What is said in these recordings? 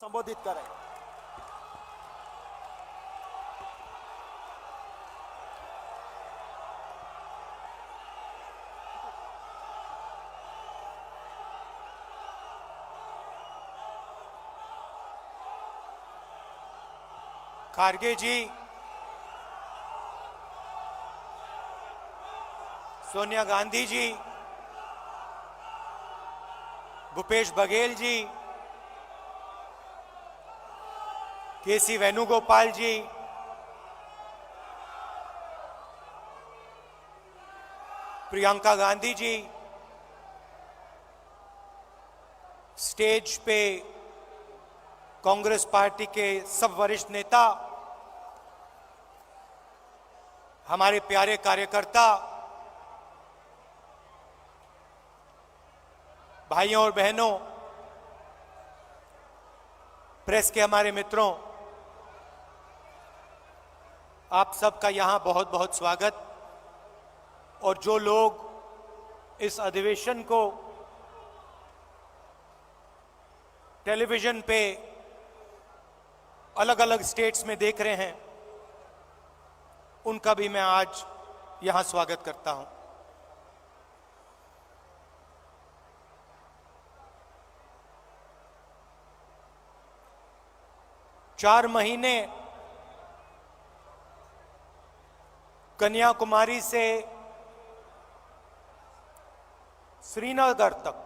संबोधित करें। खारगे जी, सोनिया गांधी जी, भूपेश बघेल जी, केसी वेणुगोपाल जी, प्रियंका गांधी जी, स्टेज पे कांग्रेस पार्टी के सब वरिष्ठ नेता, हमारे प्यारे कार्यकर्ता, भाइयों और बहनों, प्रेस के हमारे मित्रों, आप सबका यहां बहुत बहुत स्वागत। और जो लोग इस अधिवेशन को टेलीविजन पे अलग अलग स्टेट्स में देख रहे हैं, उनका भी मैं आज यहां स्वागत करता हूं। चार महीने कन्याकुमारी से श्रीनगर तक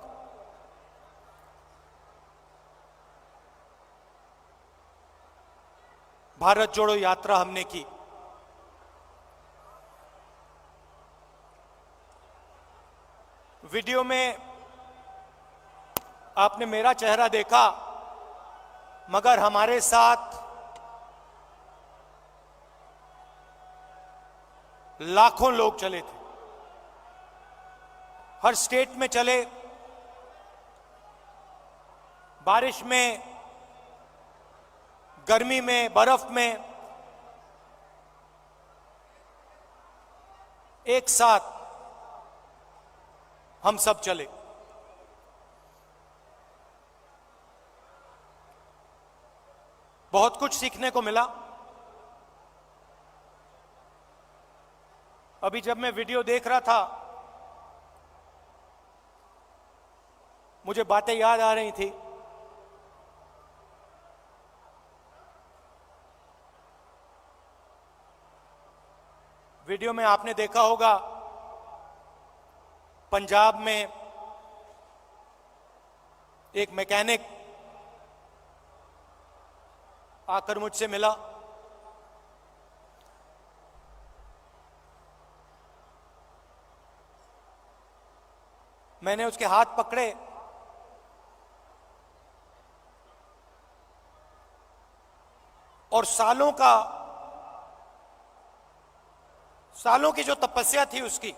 भारत जोड़ो यात्रा हमने की। वीडियो में आपने मेरा चेहरा देखा, मगर हमारे साथ लाखों लोग चले थे। हर स्टेट में चले, बारिश में, गर्मी में, बर्फ में, एक साथ हम सब चले। बहुत कुछ सीखने को मिला। अभी जब मैं वीडियो देख रहा था, मुझे बातें याद आ रही थी। वीडियो में आपने देखा होगा, पंजाब में एक मैकेनिक आकर मुझसे मिला। मैंने उसके हाथ पकड़े और सालों की जो तपस्या थी उसकी,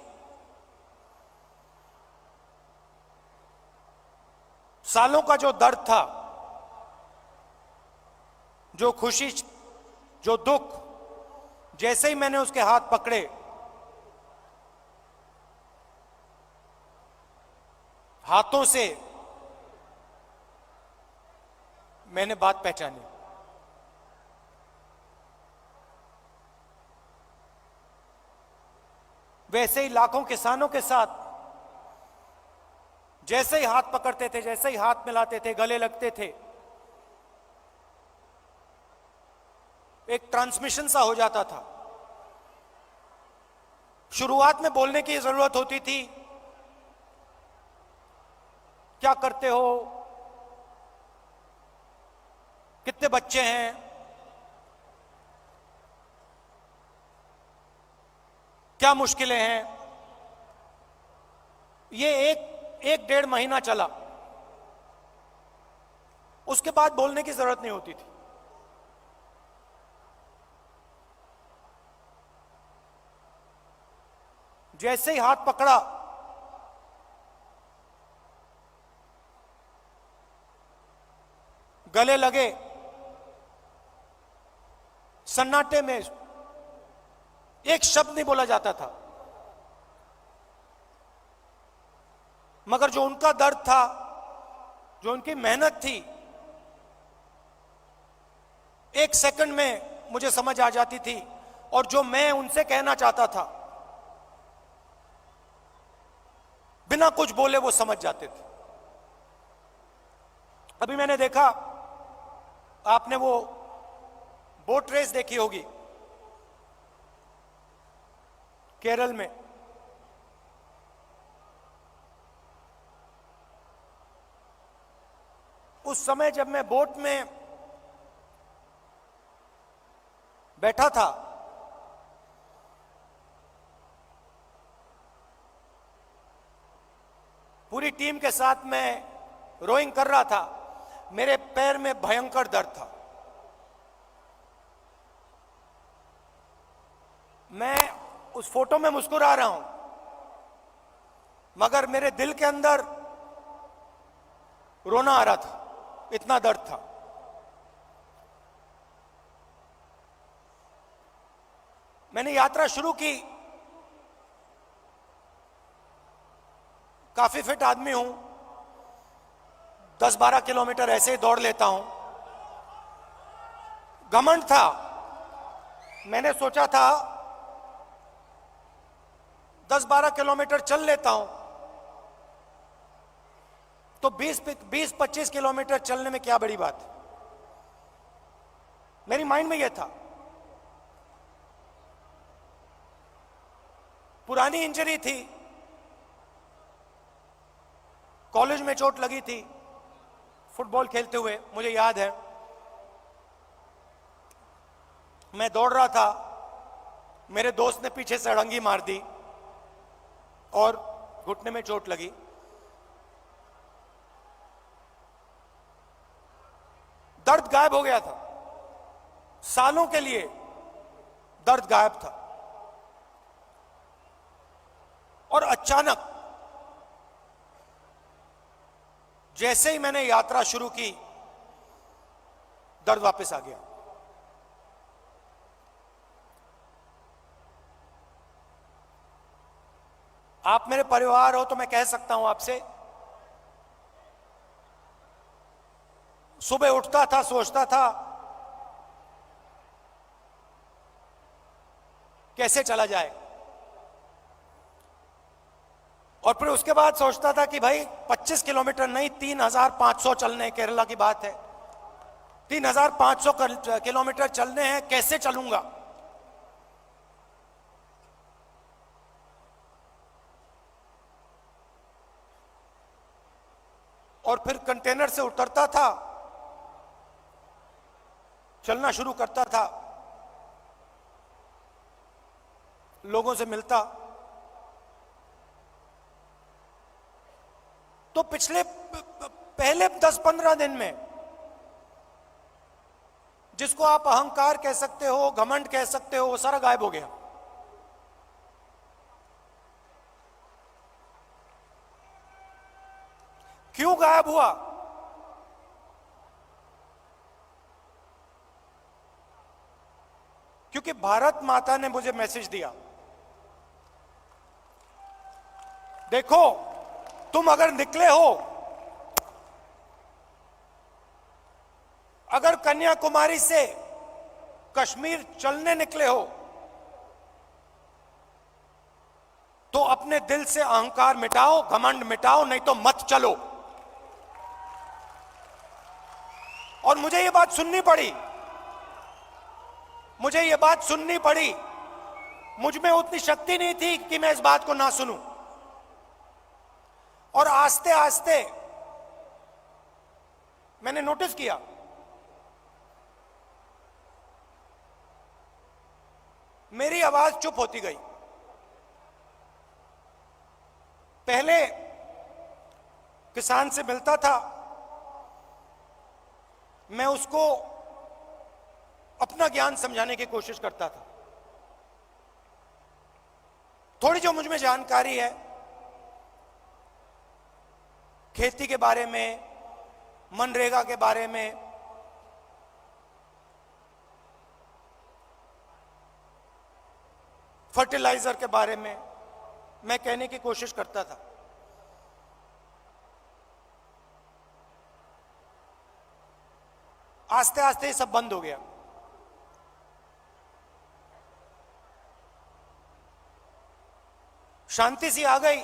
सालों का जो दर्द था, जो खुशी, जो दुख, जैसे ही मैंने उसके हाथ पकड़े, हाथों से मैंने बात पहचानी। वैसे ही लाखों किसानों के साथ जैसे ही हाथ पकड़ते थे, जैसे ही हाथ मिलाते थे, गले लगते थे, एक ट्रांसमिशन सा हो जाता था। शुरुआत में बोलने की जरूरत होती थी, क्या करते हो, कितने बच्चे हैं, क्या मुश्किलें हैं। ये एक डेढ़ महीना चला, उसके बाद बोलने की जरूरत नहीं होती थी। जैसे ही हाथ पकड़ा, गले लगे, सन्नाटे में एक शब्द नहीं बोला जाता था, मगर जो उनका दर्द था, जो उनकी मेहनत थी, एक सेकंड में मुझे समझ आ जाती थी, और जो मैं उनसे कहना चाहता था बिना कुछ बोले वो समझ जाते थे। अभी मैंने देखा, आपने वो बोट रेस देखी होगी केरल में। उस समय जब मैं बोट में बैठा था, पूरी टीम के साथ मैं रोइंग कर रहा था, मेरे पैर में भयंकर दर्द था। मैं उस फोटो में मुस्कुरा रहा हूं, मगर मेरे दिल के अंदर रोना आ रहा था, इतना दर्द था। मैंने यात्रा शुरू की, काफी फिट आदमी हूं, 10-12 किलोमीटर ऐसे ही दौड़ लेता हूं। घमंड था, मैंने सोचा था 10-12 किलोमीटर चल लेता हूं तो 20-25 किलोमीटर चलने में क्या बड़ी बात है। मेरी माइंड में यह था। पुरानी इंजरी थी, कॉलेज में चोट लगी थी फुटबॉल खेलते हुए, मुझे याद है। मैं दौड़ रहा था, मेरे दोस्त ने पीछे से अड़ंगी मार दी और घुटने में चोट लगी। दर्द गायब हो गया था, सालों के लिए दर्द गायब था, और अचानक जैसे ही मैंने यात्रा शुरू की, दर्द वापस आ गया। आप मेरे परिवार हो तो मैं कह सकता हूं आपसे, सुबह उठता था, सोचता था कैसे चला जाए, और फिर उसके बाद सोचता था कि भाई 25 किलोमीटर नहीं, 3,500 चलने, केरला की बात है, 3,500 किलोमीटर चलने हैं, कैसे चलूंगा। और फिर कंटेनर से उतरता था, चलना शुरू करता था, लोगों से मिलता। तो पिछले पहले 10-15 दिन में, जिसको आप अहंकार कह सकते हो, घमंड कह सकते हो, वो सारा गायब हो गया। क्यों गायब हुआ? क्योंकि भारत माता ने मुझे मैसेज दिया, देखो तुम अगर निकले हो, अगर कन्याकुमारी से कश्मीर चलने निकले हो, तो अपने दिल से अहंकार मिटाओ, घमंड मिटाओ, नहीं तो मत चलो। और मुझे ये बात सुननी पड़ी, मुझे ये बात सुननी पड़ी। मुझ में उतनी शक्ति नहीं थी कि मैं इस बात को ना सुनूं। और आस्ते आस्ते मैंने नोटिस किया, मेरी आवाज चुप होती गई। पहले किसान से मिलता था, मैं उसको अपना ज्ञान समझाने की कोशिश करता था। थोड़ी जो मुझ में जानकारी है खेती के बारे में, मनरेगा के बारे में, फर्टिलाइजर के बारे में, मैं कहने की कोशिश करता था। आस्ते आस्ते ये सब बंद हो गया। शांति सी आ गई।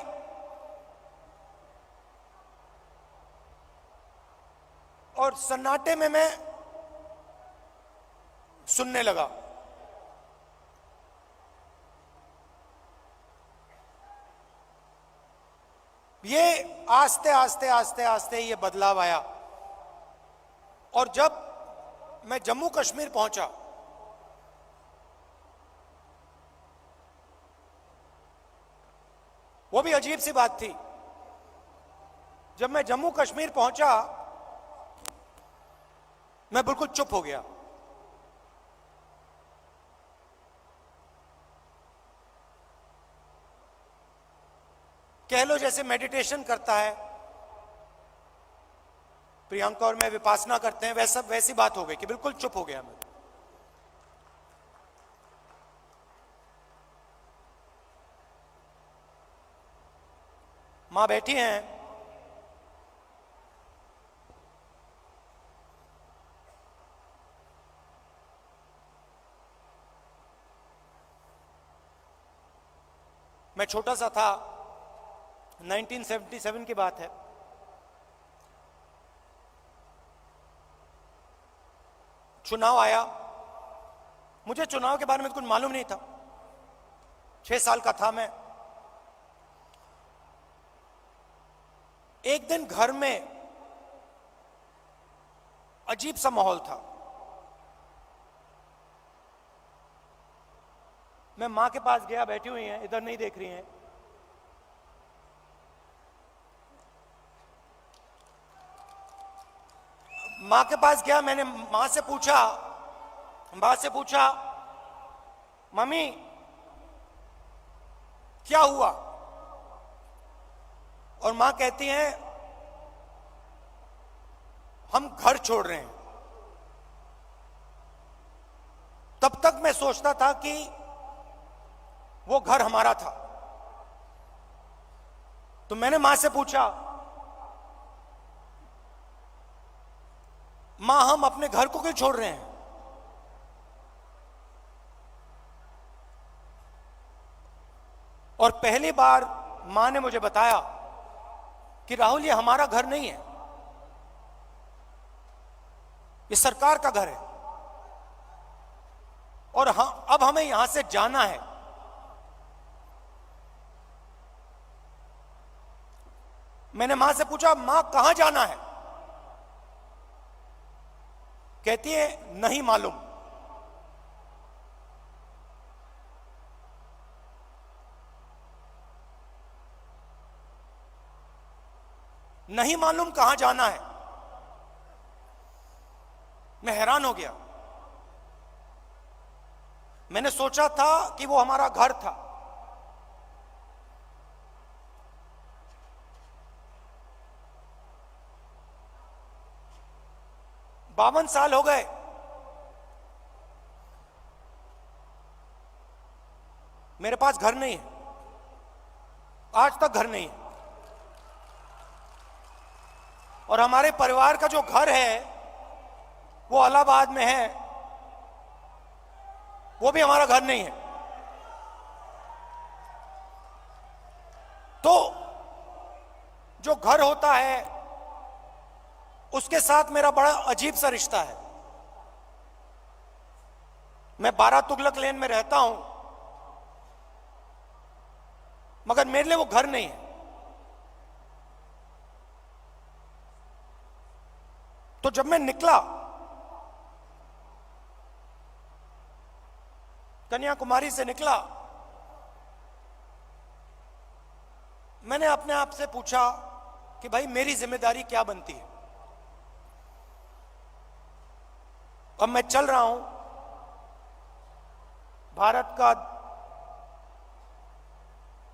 और सन्नाटे में मैं सुनने लगा। ये आस्ते आस्ते आस्ते आस्ते ये बदलाव आया। और जब मैं जम्मू कश्मीर पहुंचा, वो भी अजीब सी बात थी। जब मैं जम्मू कश्मीर पहुंचा, मैं बिल्कुल चुप हो गया। कह लो जैसे मेडिटेशन करता है प्रियंका और मैं, विपासना करते हैं, वैसी बात हो गई कि बिल्कुल चुप हो गया मैं। मां बैठी हैं, मैं छोटा सा था, 1977 की बात है। चुनाव आया। मुझे चुनाव के बारे में कुछ मालूम नहीं था, 6 साल का था मैं। एक दिन घर में अजीब सा माहौल था। मैं मां के पास गया, बैठी हुई हैं, इधर नहीं देख रही हैं। मां के पास गया, मैंने मां से पूछा मम्मी क्या हुआ? और मां कहती हैं हम घर छोड़ रहे हैं। तब तक मैं सोचता था कि वो घर हमारा था। तो मैंने मां से पूछा, मां हम अपने घर को क्यों छोड़ रहे हैं? और पहली बार मां ने मुझे बताया कि राहुल ये हमारा घर नहीं है, ये सरकार का घर है और अब हमें यहां से जाना है। मैंने मां से पूछा, मां कहां जाना है? कहती है नहीं मालूम। नहीं मालूम कहां जाना है। मैं हैरान हो गया। मैंने सोचा था कि वो हमारा घर था। बावन साल हो गए, मेरे पास घर नहीं है, आज तक घर नहीं है। और हमारे परिवार का जो घर है वो इलाहाबाद में है, वो भी हमारा घर नहीं है। तो जो घर होता है उसके साथ मेरा बड़ा अजीब सा रिश्ता है। मैं 12 तुगलक लेन में रहता हूं, मगर मेरे लिए वो घर नहीं है। तो जब मैं निकला, कन्याकुमारी से निकला, मैंने अपने आप से पूछा कि भाई मेरी जिम्मेदारी क्या बनती है। अब मैं चल रहा हूं, भारत का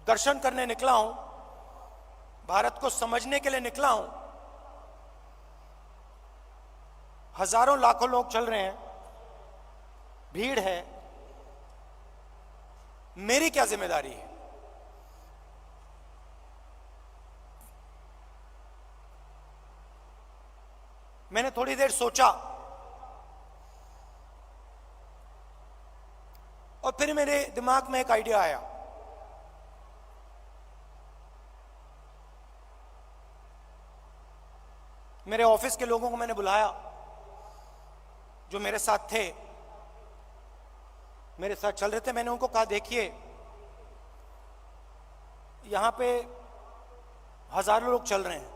दर्शन करने निकला हूं, भारत को समझने के लिए निकला हूं। हजारों लाखों लोग चल रहे हैं, भीड़ है, मेरी क्या जिम्मेदारी है? मैंने थोड़ी देर सोचा और फिर मेरे दिमाग में एक आइडिया आया। मेरे ऑफिस के लोगों को मैंने बुलाया जो मेरे साथ थे, मेरे साथ चल रहे थे। मैंने उनको कहा, देखिए यहां पे हजारों लोग चल रहे हैं,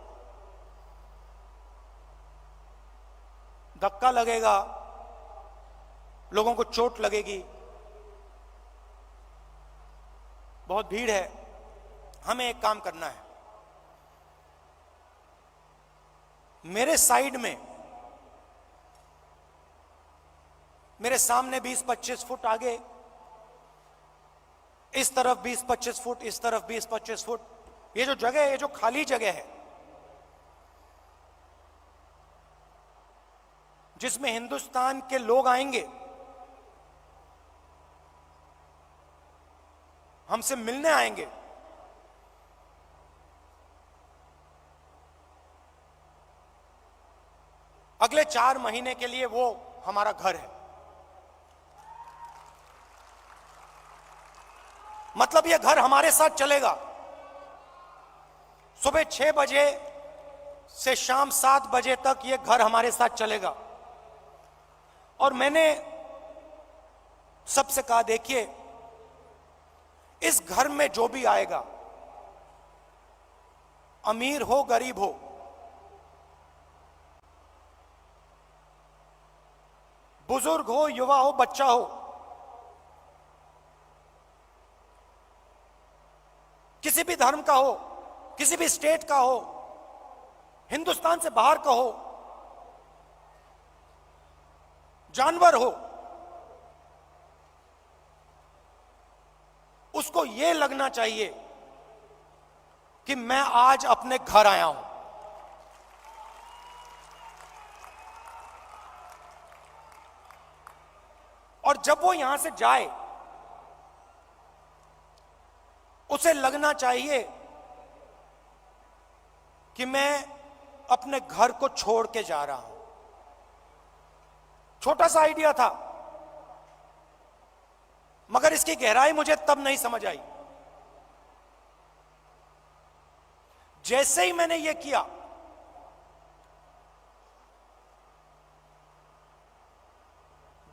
धक्का लगेगा, लोगों को चोट लगेगी, बहुत भीड़ है। हमें एक काम करना है, मेरे साइड में, मेरे सामने 20-25 फुट आगे, इस तरफ 20-25 फुट, इस तरफ 20-25 फुट, ये जो जगह है, ये जो खाली जगह है जिसमें हिंदुस्तान के लोग आएंगे, हमसे मिलने आएंगे, अगले 4 महीने के लिए वो हमारा घर है। मतलब ये घर हमारे साथ चलेगा। सुबह 6 बजे से शाम 7 बजे तक ये घर हमारे साथ चलेगा। और मैंने सबसे कहा, देखिए इस घर में जो भी आएगा, अमीर हो गरीब हो, बुजुर्ग हो युवा हो बच्चा हो, किसी भी धर्म का हो, किसी भी स्टेट का हो, हिंदुस्तान से बाहर का हो, जानवर हो, उसको यह लगना चाहिए कि मैं आज अपने घर आया हूं। और जब वो यहां से जाए, उसे लगना चाहिए कि मैं अपने घर को छोड़ के जा रहा हूं। छोटा सा आइडिया था, मगर इसकी गहराई मुझे तब नहीं समझ आई। जैसे ही मैंने यह किया,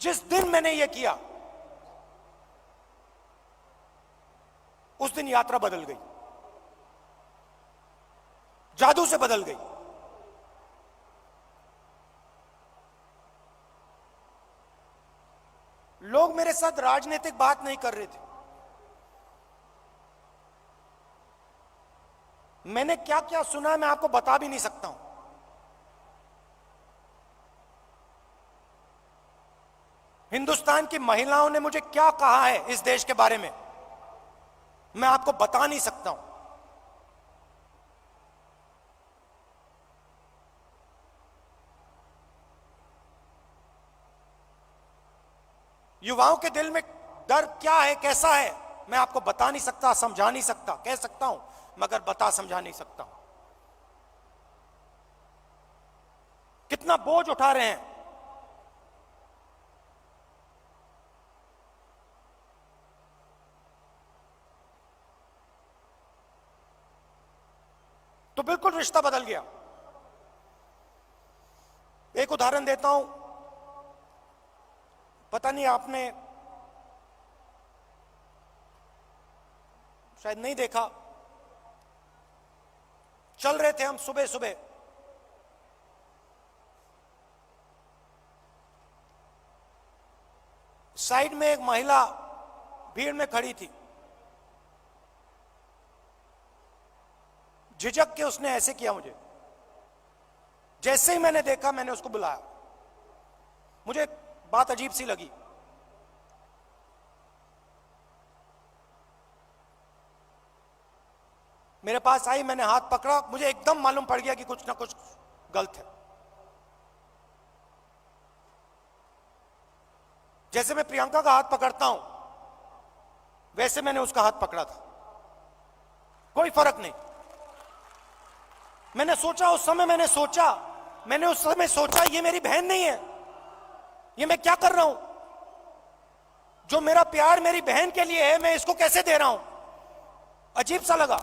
जिस दिन मैंने यह किया, उस दिन यात्रा बदल गई, जादू से बदल गई। लोग मेरे साथ राजनीतिक बात नहीं कर रहे थे। मैंने क्या क्या सुना मैं आपको बता भी नहीं सकता हूं। हिंदुस्तान की महिलाओं ने मुझे क्या कहा है इस देश के बारे में, मैं आपको बता नहीं सकता हूं। युवाओं के दिल में डर क्या है, कैसा है, मैं आपको बता नहीं सकता, समझा नहीं सकता। कह सकता हूं मगर बता समझा नहीं सकता हूं। कितना बोझ उठा रहे हैं। तो बिल्कुल रिश्ता बदल गया। एक उदाहरण देता हूं, पता नहीं आपने शायद नहीं देखा। चल रहे थे हम सुबह सुबह, साइड में एक महिला भीड़ में खड़ी थी। झिझक के उसने ऐसे किया मुझे। जैसे ही मैंने देखा, मैंने उसको बुलाया। मुझे बात अजीब सी लगी। मेरे पास आई, मैंने हाथ पकड़ा, मुझे एकदम मालूम पड़ गया कि कुछ ना कुछ गलत है। जैसे मैं प्रियंका का हाथ पकड़ता हूं, वैसे मैंने उसका हाथ पकड़ा था। कोई फर्क नहीं। मैंने सोचा उस समय सोचा ये मेरी बहन नहीं है, ये मैं क्या कर रहा हूं? जो मेरा प्यार मेरी बहन के लिए है, मैं इसको कैसे दे रहा हूं? अजीब सा लगा।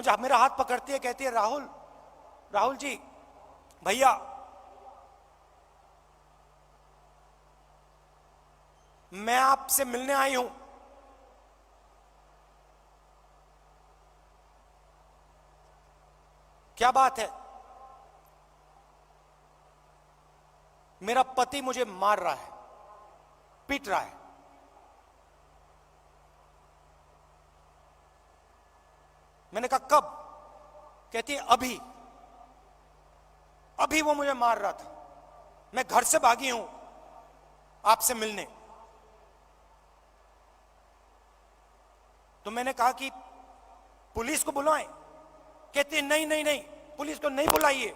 मुझे मेरा हाथ पकड़ती है, कहती है राहुल, राहुल जी, भैया मैं आपसे मिलने आई हूं। क्या बात है? मेरा पति मुझे मार रहा है, पीट रहा है। मैंने कहा कब? कहती है अभी, अभी वो मुझे मार रहा था, मैं घर से भागी हूं आपसे मिलने। तो मैंने कहा कि पुलिस को बुलाएं। कहती है नहीं नहीं नहीं, पुलिस को नहीं बुलाइए।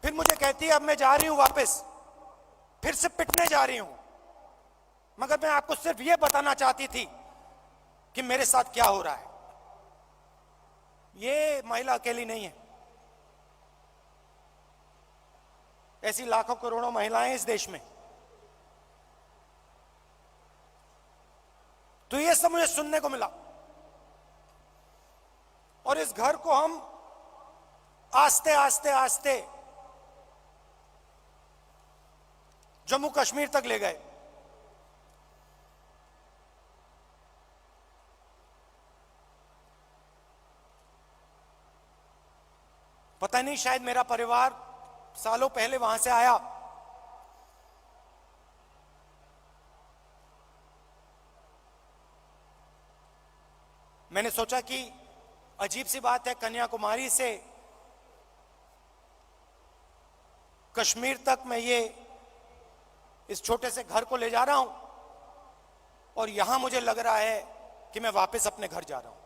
फिर मुझे कहती है अब मैं जा रही हूं वापस, फिर से पिटने जा रही हूं। मगर मैं आपको सिर्फ यह बताना चाहती थी कि मेरे साथ क्या हो रहा है। ये महिला अकेली नहीं है, ऐसी लाखों करोड़ों महिलाएं इस देश में। तो ये सब मुझे सुनने को मिला, और इस घर को हम आस्ते आस्ते आस्ते जम्मू कश्मीर तक ले गए। पता नहीं, शायद मेरा परिवार सालों पहले वहां से आया। मैंने सोचा कि अजीब सी बात है, कन्याकुमारी से कश्मीर तक मैं ये इस छोटे से घर को ले जा रहा हूं, और यहां मुझे लग रहा है कि मैं वापस अपने घर जा रहा हूं।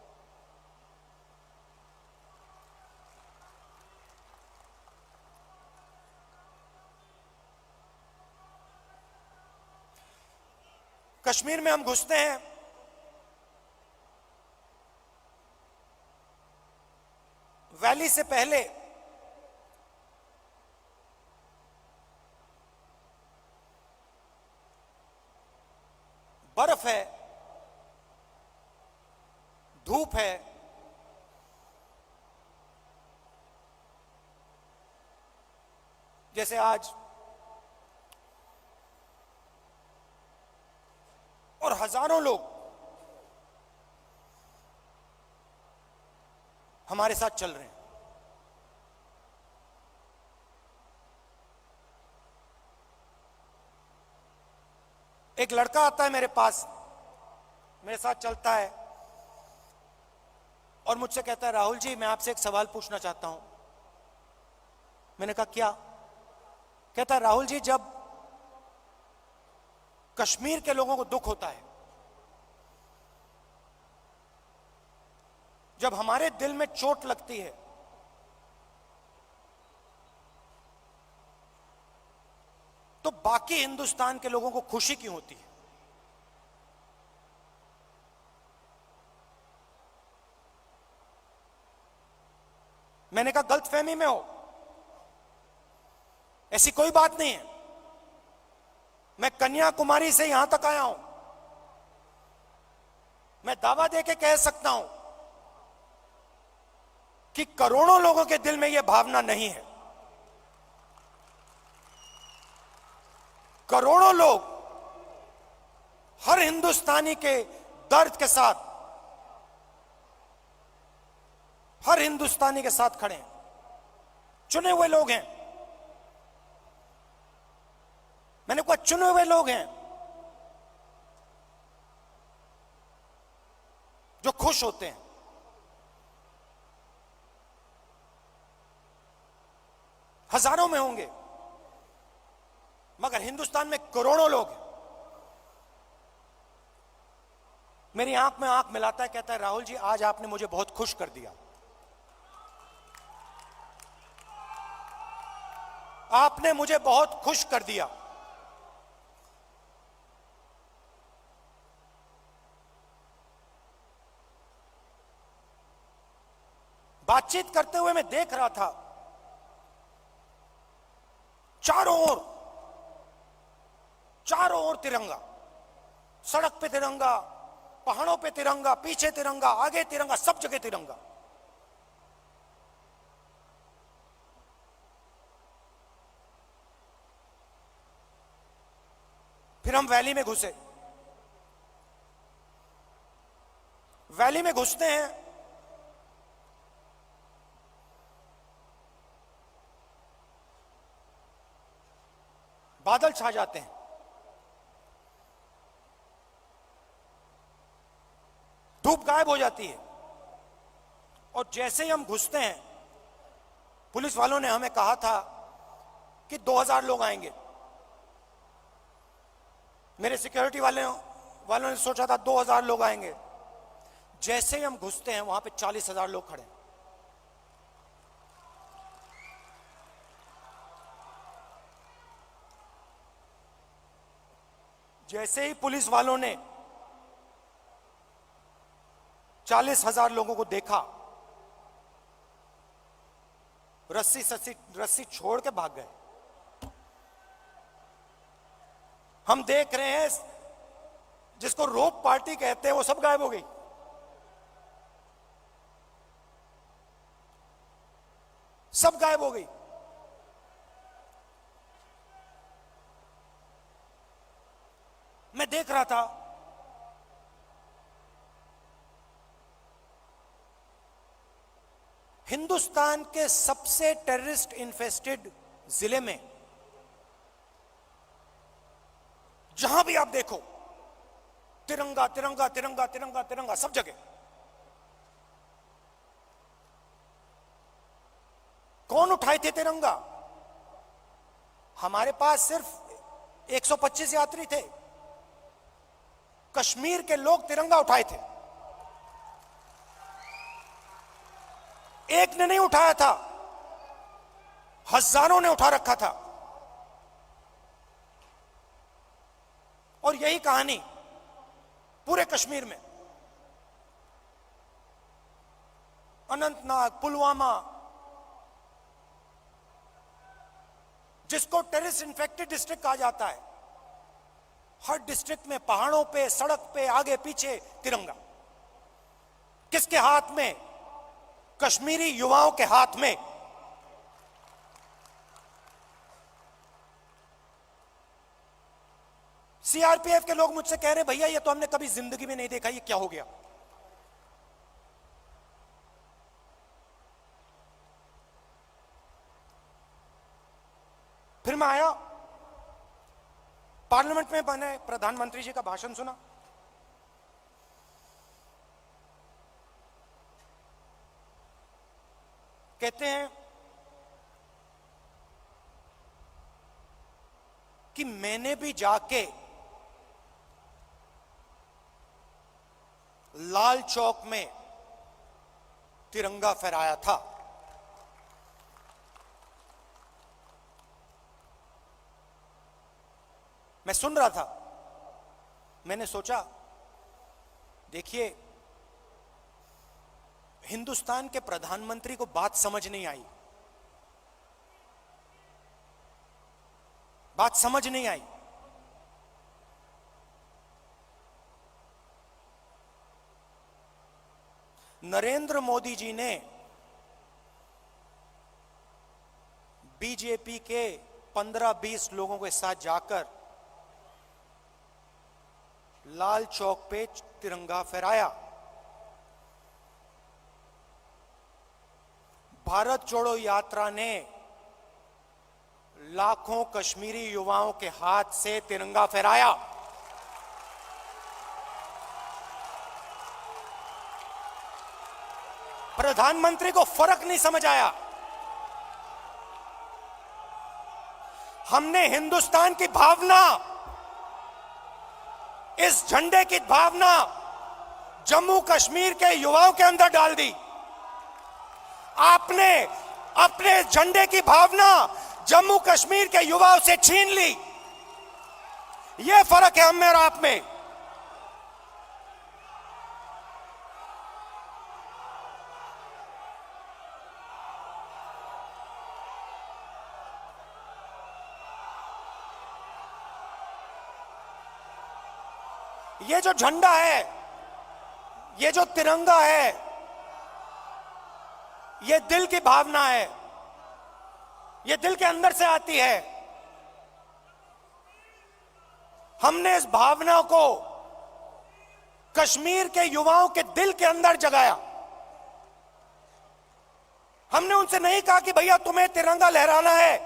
कश्मीर में हम घुसते हैं, वैली से पहले बर्फ है, धूप है, जैसे आज, और हजारों लोग हमारे साथ चल रहे हैं। एक लड़का आता है मेरे पास, मेरे साथ चलता है और मुझसे कहता है राहुल जी मैं आपसे एक सवाल पूछना चाहता हूं। मैंने कहा क्या? कहता है राहुल जी, जब कश्मीर के लोगों को दुख होता है, जब हमारे दिल में चोट लगती है, तो बाकी हिंदुस्तान के लोगों को खुशी क्यों होती है? मैंने कहा गलतफहमी में हो, ऐसी कोई बात नहीं है। मैं कन्याकुमारी से यहां तक आया हूं, मैं दावा देके कह सकता हूं कि करोड़ों लोगों के दिल में यह भावना नहीं है। करोड़ों लोग हर हिंदुस्तानी के दर्द के साथ, हर हिंदुस्तानी के साथ खड़े हैं। चुने हुए लोग हैं, मैंने कहा चुने हुए लोग हैं जो खुश होते हैं। हजारों में होंगे, मगर हिंदुस्तान में करोड़ों लोग हैं। मेरी आंख में आंख मिलाता है, कहता है राहुल जी आज आपने मुझे बहुत खुश कर दिया, आपने मुझे बहुत खुश कर दिया। बातचीत करते हुए मैं देख रहा था चारों ओर तिरंगा, सड़क पे तिरंगा, पहाड़ों पे तिरंगा, पीछे तिरंगा, आगे तिरंगा, सब जगह तिरंगा। फिर हम वैली में घुसे। वैली में घुसते हैं, बादल छा जाते हैं, धूप गायब हो जाती है, और जैसे ही हम घुसते हैं, पुलिस वालों ने हमें कहा था कि 2000 लोग आएंगे। मेरे सिक्योरिटी वालों ने सोचा था 2000 लोग आएंगे। जैसे ही हम घुसते हैं, वहां पे 40,000 लोग खड़े। जैसे ही पुलिस वालों ने 40,000 लोगों को देखा, रस्सी छोड़ के भाग गए। हम देख रहे हैं, जिसको रोप पार्टी कहते हैं, वो सब गायब हो गई। सब गायब हो गई। मैं देख रहा था, हिंदुस्तान के सबसे टेररिस्ट इन्फेस्टेड जिले में जहां भी आप देखो, तिरंगा तिरंगा तिरंगा तिरंगा तिरंगा, सब जगह। कौन उठाए थे तिरंगा? हमारे पास सिर्फ 125 यात्री थे। कश्मीर के लोग तिरंगा उठाए थे। एक ने नहीं उठाया था, हजारों ने उठा रखा था। और यही कहानी पूरे कश्मीर में, अनंतनाग, पुलवामा, जिसको टेररिस्ट इन्फेक्टेड डिस्ट्रिक्ट कहा जाता है, हर डिस्ट्रिक्ट में पहाड़ों पे, सड़क पे, आगे पीछे तिरंगा। किसके हाथ में? कश्मीरी युवाओं के हाथ में। सीआरपीएफ के लोग मुझसे कह रहे, भैया ये तो हमने कभी जिंदगी में नहीं देखा, ये क्या हो गया? फिर मैं आया, पार्लियामेंट में मैंने प्रधानमंत्री जी का भाषण सुना। कहते हैं कि मैंने भी जाके लाल चौक में तिरंगा फहराया था। मैं सुन रहा था, मैंने सोचा, देखिए, हिंदुस्तान के प्रधानमंत्री को बात समझ नहीं आई, बात समझ नहीं आई। नरेंद्र मोदी जी ने बीजेपी के 15-20 लोगों के साथ जाकर लाल चौक पे तिरंगा फहराया। भारत जोड़ो यात्रा ने लाखों कश्मीरी युवाओं के हाथ से तिरंगा फहराया। प्रधानमंत्री को फर्क नहीं समझ आया। हमने हिंदुस्तान की भावना, इस झंडे की भावना जम्मू कश्मीर के युवाओं के अंदर डाल दी। आपने अपने झंडे की भावना जम्मू कश्मीर के युवाओं से छीन ली। यह फर्क है हम में और आप में। ये जो झंडा है, ये जो तिरंगा है, ये दिल की भावना है, ये दिल के अंदर से आती है। हमने इस भावना को कश्मीर के युवाओं के दिल के अंदर जगाया। हमने उनसे नहीं कहा कि भैया तुम्हें तिरंगा लहराना है,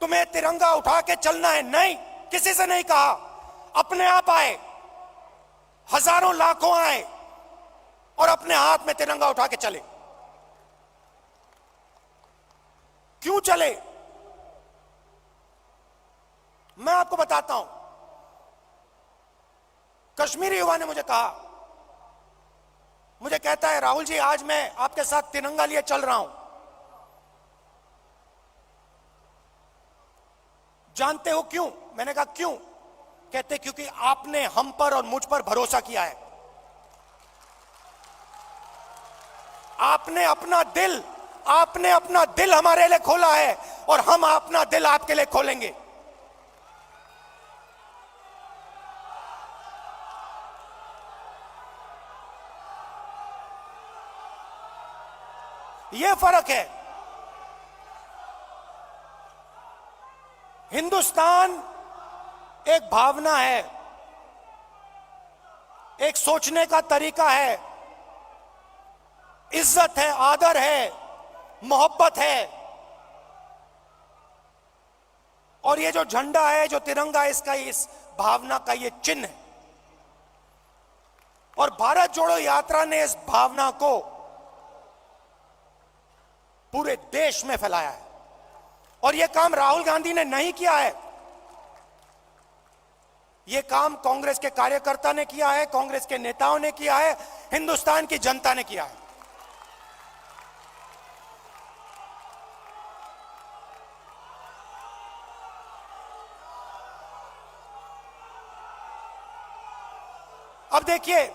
तुम्हें तिरंगा उठा के चलना है, नहीं, किसी से नहीं कहा। अपने आप आए, हजारों लाखों आए और अपने हाथ में तिरंगा उठा के चले। क्यों चले? मैं आपको बताता हूं। कश्मीरी युवा ने मुझे कहा, मुझे कहता है राहुल जी आज मैं आपके साथ तिरंगा लिए चल रहा हूं। जानते हो क्यों? मैंने कहा क्यों? कहते क्योंकि आपने हम पर और मुझ पर भरोसा किया है। आपने अपना दिल हमारे लिए खोला है और हम अपना दिल आपके लिए खोलेंगे। यह फर्क है। हिंदुस्तान एक भावना है, एक सोचने का तरीका है, इज्जत है, आदर है, मोहब्बत है। और ये जो झंडा है, जो तिरंगा, इसका इस भावना का ये चिन्ह है। और भारत जोड़ो यात्रा ने इस भावना को पूरे देश में फैलाया है। और यह काम राहुल गांधी ने नहीं किया है, यह काम कांग्रेस के कार्यकर्ता ने किया है, कांग्रेस के नेताओं ने किया है, हिंदुस्तान की जनता ने किया है। अब देखिए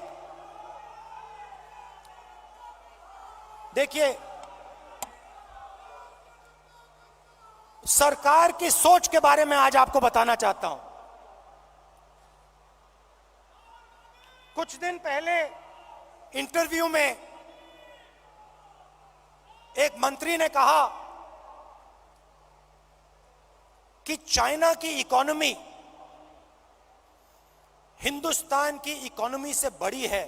सरकार की सोच के बारे में आज आपको बताना चाहता हूं। कुछ दिन पहले इंटरव्यू में एक मंत्री ने कहा कि चाइना की इकोनॉमी हिंदुस्तान की इकोनॉमी से बड़ी है,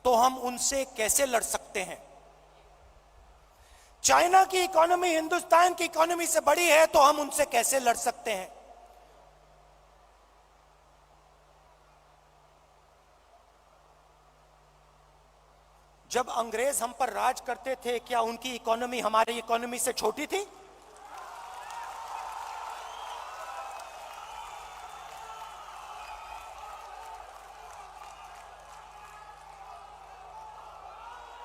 तो हम उनसे कैसे लड़ सकते हैं। चाइना की इकोनॉमी हिंदुस्तान की इकोनॉमी से बड़ी है, तो हम उनसे कैसे लड़ सकते हैं। जब अंग्रेज हम पर राज करते थे, क्या उनकी इकोनॉमी हमारी इकोनॉमी से छोटी थी?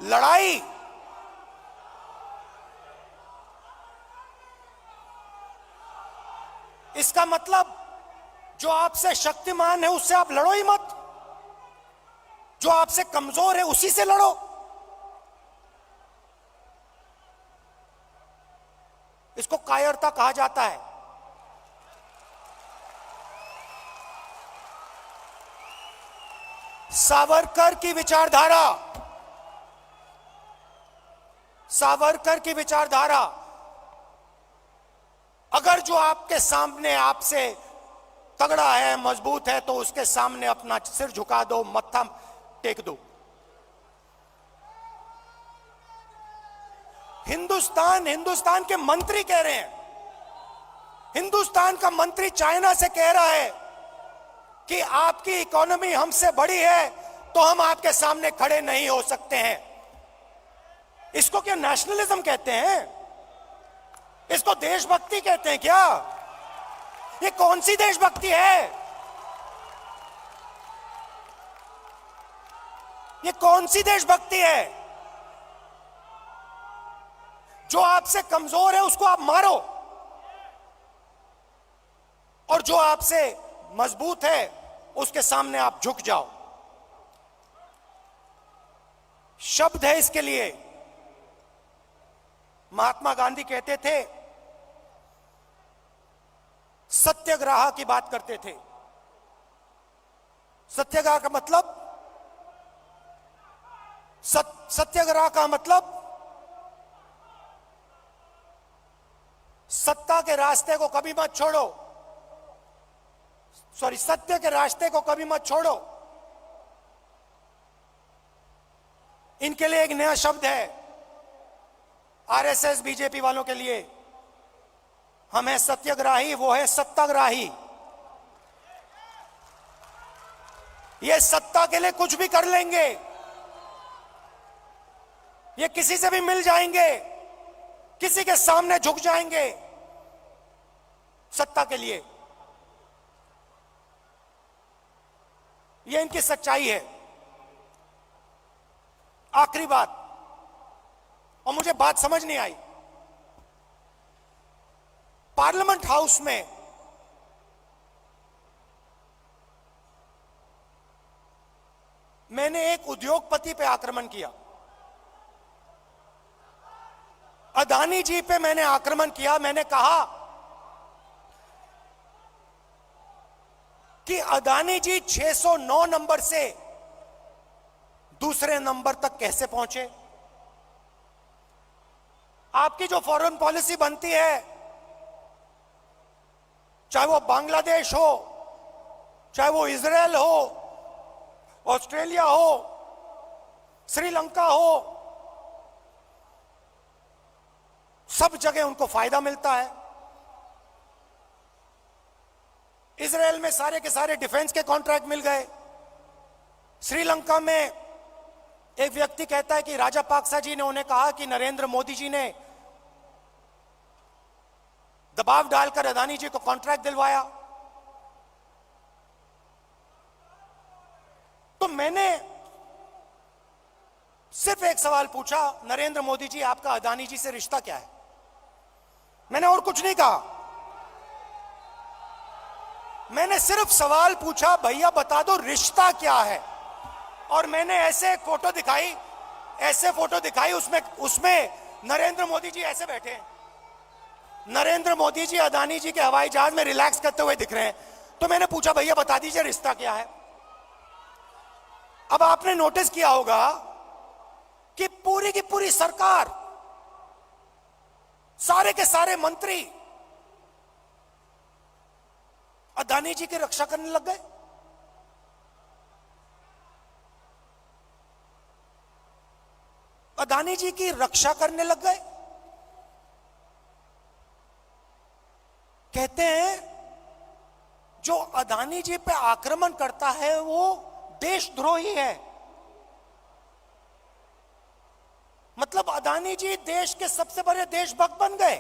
लड़ाई इसका मतलब जो आपसे शक्तिमान है उससे आप लड़ो ही मत, जो आपसे कमजोर है उसी से लड़ो। इसको कायरता कहा जाता है। सावरकर की विचारधारा, अगर जो आपके सामने आपसे तगड़ा है, मजबूत है, तो उसके सामने अपना सिर झुका दो, मत्था टेक दो। हिंदुस्तान के मंत्री कह रहे हैं, हिंदुस्तान का मंत्री चाइना से कह रहा है कि आपकी इकोनॉमी हमसे बड़ी है, तो हम आपके सामने खड़े नहीं हो सकते हैं। इसको क्या नेशनलिज्म कहते हैं? इसको देशभक्ति कहते हैं क्या? ये कौन सी देशभक्ति है? ये कौन सी देशभक्ति है? जो आपसे कमजोर है उसको आप मारो, और जो आपसे मजबूत है उसके सामने आप झुक जाओ। शब्द है इसके लिए। महात्मा गांधी कहते थे, सत्याग्रह की बात करते थे, सत्याग्रह का मतलब, सत्याग्रह का मतलब सत्ता के रास्ते को कभी मत छोड़ो, सॉरी, सत्य के रास्ते को कभी मत छोड़ो। इनके लिए एक नया शब्द है आरएसएस बीजेपी वालों के लिए, हम हैं सत्याग्राही, वो है सत्ताग्राही। ये सत्ता के लिए कुछ भी कर लेंगे, ये किसी से भी मिल जाएंगे, किसी के सामने झुक जाएंगे सत्ता के लिए। ये इनकी सच्चाई है। आखिरी बात, और मुझे बात समझ नहीं आई, पार्लियामेंट हाउस में मैंने एक उद्योगपति पे आक्रमण किया, अदानी जी पे मैंने आक्रमण किया। मैंने कहा कि अदानी जी 609 नंबर से दूसरे नंबर तक कैसे पहुंचे। आपकी जो फॉरेन पॉलिसी बनती है, चाहे वो बांग्लादेश हो, चाहे वो इजराइल हो, ऑस्ट्रेलिया हो, श्रीलंका हो, सब जगह उनको फायदा मिलता है। इजराइल में सारे के सारे डिफेंस के कॉन्ट्रैक्ट मिल गए। श्रीलंका में एक व्यक्ति कहता है कि राजापाक्सा जी ने उन्हें कहा कि नरेंद्र मोदी जी ने दबाव डालकर अदानी जी को कॉन्ट्रैक्ट दिलवाया। तो मैंने सिर्फ एक सवाल पूछा, नरेंद्र मोदी जी, आपका अदानी जी से रिश्ता क्या है? मैंने और कुछ नहीं कहा, मैंने सिर्फ सवाल पूछा, भैया बता दो रिश्ता क्या है। और मैंने ऐसे फोटो दिखाई, उसमें नरेंद्र मोदी जी ऐसे बैठे हैं, नरेंद्र मोदी जी अदानी जी के हवाई जहाज में रिलैक्स करते हुए दिख रहे हैं। तो मैंने पूछा, भैया बता दीजिए रिश्ता क्या है। अब आपने नोटिस किया होगा कि पूरी की पूरी सरकार, सारे के सारे मंत्री अदानी जी की रक्षा करने लग गए। अदानी जी की रक्षा करने लग गए। कहते हैं जो अदानी जी पे आक्रमण करता है वो देशद्रोही है। मतलब अदानी जी देश के सबसे बड़े देशभक्त बन गए।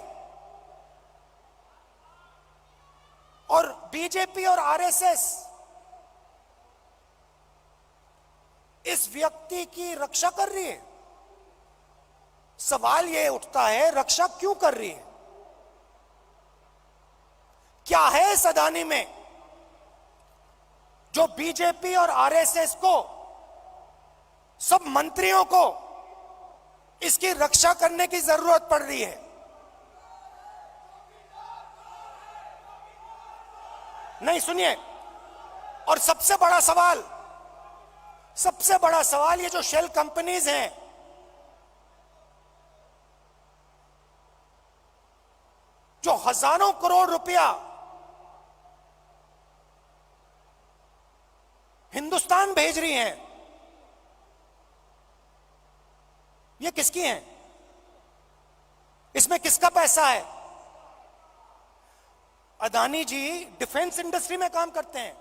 और बीजेपी और आरएसएस इस व्यक्ति की रक्षा कर रही है। सवाल यह उठता है, रक्षा क्यों कर रही है? क्या है इस अदानी में जो बीजेपी और आरएसएस को, सब मंत्रियों को इसकी रक्षा करने की जरूरत पड़ रही है? नहीं, सुनिए, और सबसे बड़ा सवाल ये जो शेल कंपनीज हैं, जो हजारों करोड़ रुपया हिंदुस्तान भेज रही हैं, ये किसकी हैं? इसमें किसका पैसा है? अदानी जी डिफेंस इंडस्ट्री में काम करते हैं,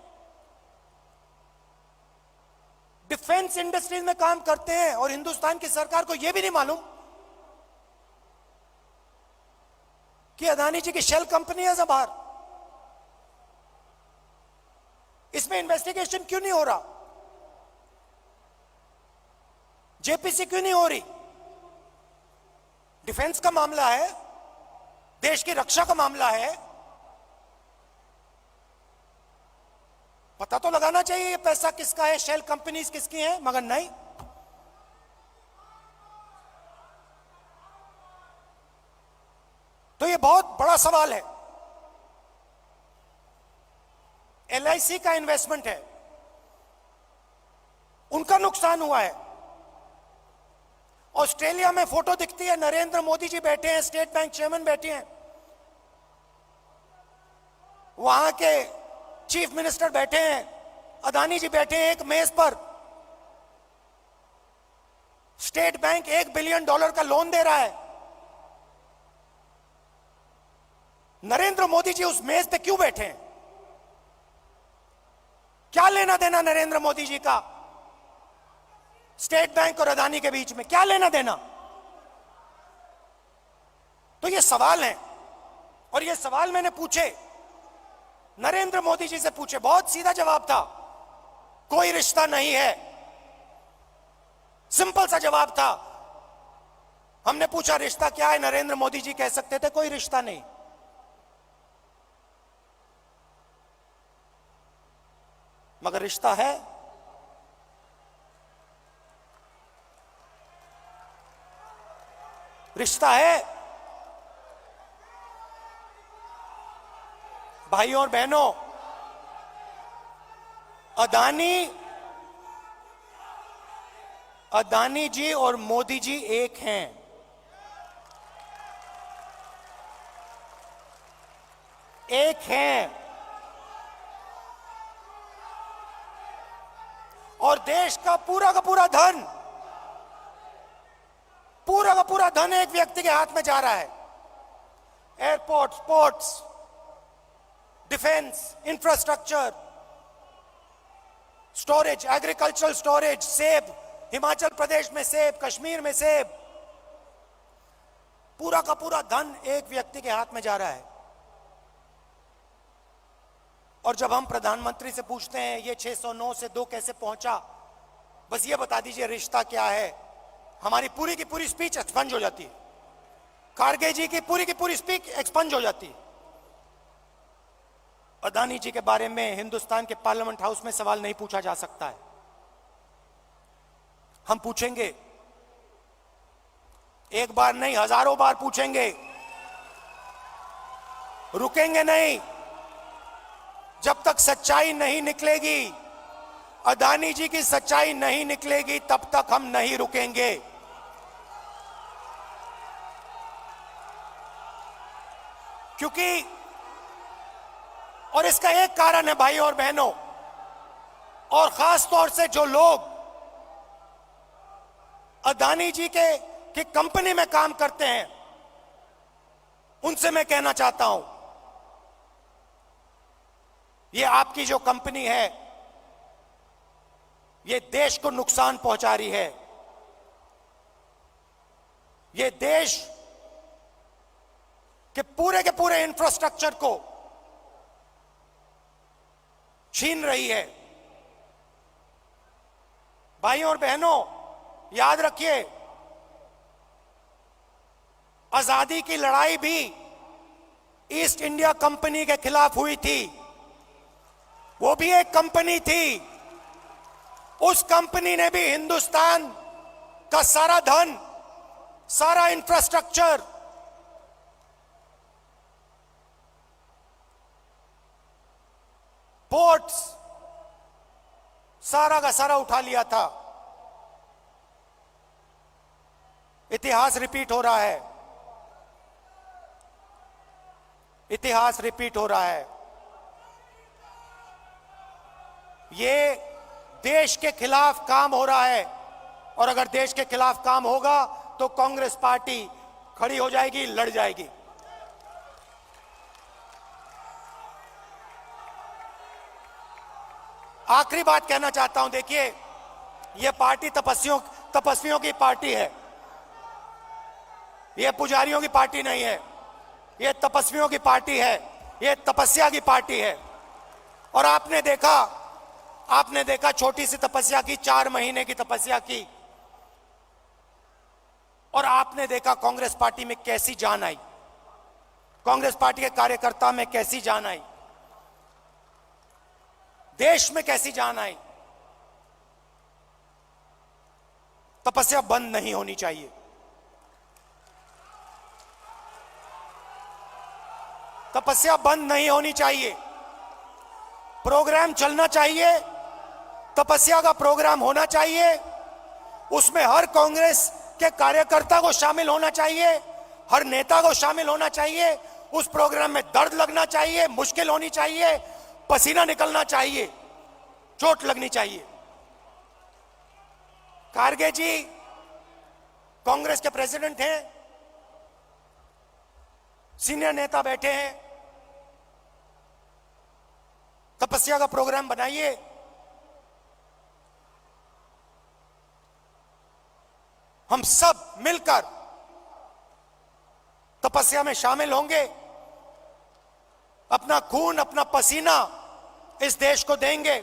डिफेंस इंडस्ट्री में काम करते हैं, और हिंदुस्तान की सरकार को यह भी नहीं मालूम कि अदानी जी की शेल कंपनी है बाहर। इसमें इन्वेस्टिगेशन क्यों नहीं हो रहा? जेपीसी क्यों नहीं हो रही? डिफेंस का मामला है, देश की रक्षा का मामला है, पता तो लगाना चाहिए ये पैसा किसका है, शेल कंपनीज किसकी हैं, मगर नहीं। तो ये बहुत बड़ा सवाल है। एलआईसी का इन्वेस्टमेंट है, उनका नुकसान हुआ है। ऑस्ट्रेलिया में फोटो दिखती है, नरेंद्र मोदी जी बैठे हैं, स्टेट बैंक चेयरमैन बैठे हैं, वहां के चीफ मिनिस्टर बैठे हैं, अदानी जी बैठे हैं एक मेज पर। स्टेट बैंक $1 बिलियन का लोन दे रहा है। नरेंद्र मोदी जी उस मेज पे क्यों बैठे हैं? क्या लेना देना नरेंद्र मोदी जी का स्टेट बैंक और अदानी के बीच में? क्या लेना देना? तो ये सवाल हैं, और ये सवाल मैंने पूछे, नरेंद्र मोदी जी से पूछे, बहुत सीधा जवाब था, कोई रिश्ता नहीं है। सिंपल सा जवाब था। हमने पूछा रिश्ता क्या है, नरेंद्र मोदी जी कह सकते थे कोई रिश्ता नहीं। मगर रिश्ता है। रिश्ता है। भाइयों और बहनों, अदानी जी और मोदी जी एक हैं। एक हैं। और देश का पूरा धन एक व्यक्ति के हाथ में जा रहा है। Airport, ports, defence, infrastructure, storage, agricultural storage, सेब, हिमाचल प्रदेश में सेब, कश्मीर में सेब, पूरा का पूरा धन एक व्यक्ति के हाथ में जा रहा है। और जब हम प्रधानमंत्री से पूछते हैं ये 609 से 2 कैसे पहुंचा, बस ये बता दीजिए रिश्ता क्या है, हमारी पूरी की पूरी स्पीच एक्सपंज हो जाती है। खारगे जी की पूरी स्पीच एक्सपंज हो जाती है। अदानी जी के बारे में हिंदुस्तान के पार्लियामेंट हाउस में सवाल नहीं पूछा जा सकता है। हम पूछेंगे, एक बार नहीं, हजारों बार पूछेंगे, रुकेंगे नहीं। जब तक सच्चाई नहीं निकलेगी, अदानी जी की सच्चाई नहीं निकलेगी, तब तक हम नहीं रुकेंगे। क्योंकि, और इसका एक कारण है भाइयों और बहनों, और खास तौर से जो लोग अदानी जी की कंपनी में काम करते हैं, उनसे मैं कहना चाहता हूं, ये आपकी जो कंपनी है, ये देश को नुकसान पहुंचा रही है। ये देश के पूरे इंफ्रास्ट्रक्चर को छीन रही है। भाइयों और बहनों, याद रखिए, आजादी की लड़ाई भी ईस्ट इंडिया कंपनी के खिलाफ हुई थी। वो भी एक कंपनी थी। उस कंपनी ने भी हिंदुस्तान का सारा धन, सारा इंफ्रास्ट्रक्चर, पोर्ट्स, सारा का सारा उठा लिया था। इतिहास रिपीट हो रहा है। इतिहास रिपीट हो रहा है। ये देश के खिलाफ काम हो रहा है, और अगर देश के खिलाफ काम होगा तो कांग्रेस पार्टी खड़ी हो जाएगी, लड़ जाएगी। आखिरी बात कहना चाहता हूं, देखिए, यह पार्टी तपस्वियों की पार्टी है। यह पुजारियों की पार्टी नहीं है। यह तपस्वियों की पार्टी है। यह तपस्या की पार्टी है। और आपने देखा छोटी सी तपस्या की, 4 महीने की तपस्या की, और आपने देखा कांग्रेस पार्टी में कैसी जान आई, कांग्रेस पार्टी के कार्यकर्ता में कैसी जान आई, देश में कैसी जान आई। तपस्या बंद नहीं होनी चाहिए। तपस्या बंद नहीं होनी चाहिए। प्रोग्राम चलना चाहिए, तपस्या का प्रोग्राम होना चाहिए, उसमें हर कांग्रेस के कार्यकर्ता को शामिल होना चाहिए, हर नेता को शामिल होना चाहिए। उस प्रोग्राम में दर्द लगना चाहिए, मुश्किल होनी चाहिए, पसीना निकलना चाहिए, चोट लगनी चाहिए। खारगे जी कांग्रेस के प्रेसिडेंट हैं, सीनियर नेता बैठे हैं, तपस्या का प्रोग्राम बनाइए। हम सब मिलकर तपस्या में शामिल होंगे, अपना खून अपना पसीना इस देश को देंगे।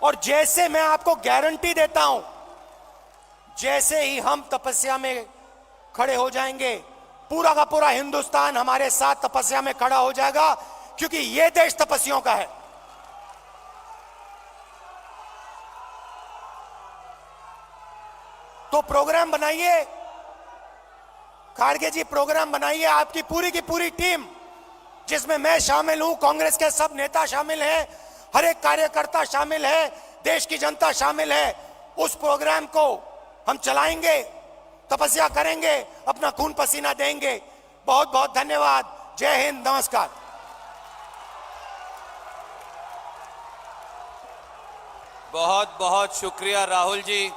और जैसे मैं आपको गारंटी देता हूं, जैसे ही हम तपस्या में खड़े हो जाएंगे, पूरा का पूरा हिंदुस्तान हमारे साथ तपस्या में खड़ा हो जाएगा, क्योंकि यह देश तपस्वियों का है। तो प्रोग्राम बनाइए, खारगे जी प्रोग्राम बनाइए, आपकी पूरी की पूरी टीम, जिसमें मैं शामिल हूं, कांग्रेस के सब नेता शामिल हैं, हर एक कार्यकर्ता शामिल है, देश की जनता शामिल है। उस प्रोग्राम को हम चलाएंगे, तपस्या करेंगे, अपना खून पसीना देंगे। बहुत बहुत धन्यवाद। जय हिंद, नमस्कार। बहुत बहुत शुक्रिया राहुल जी।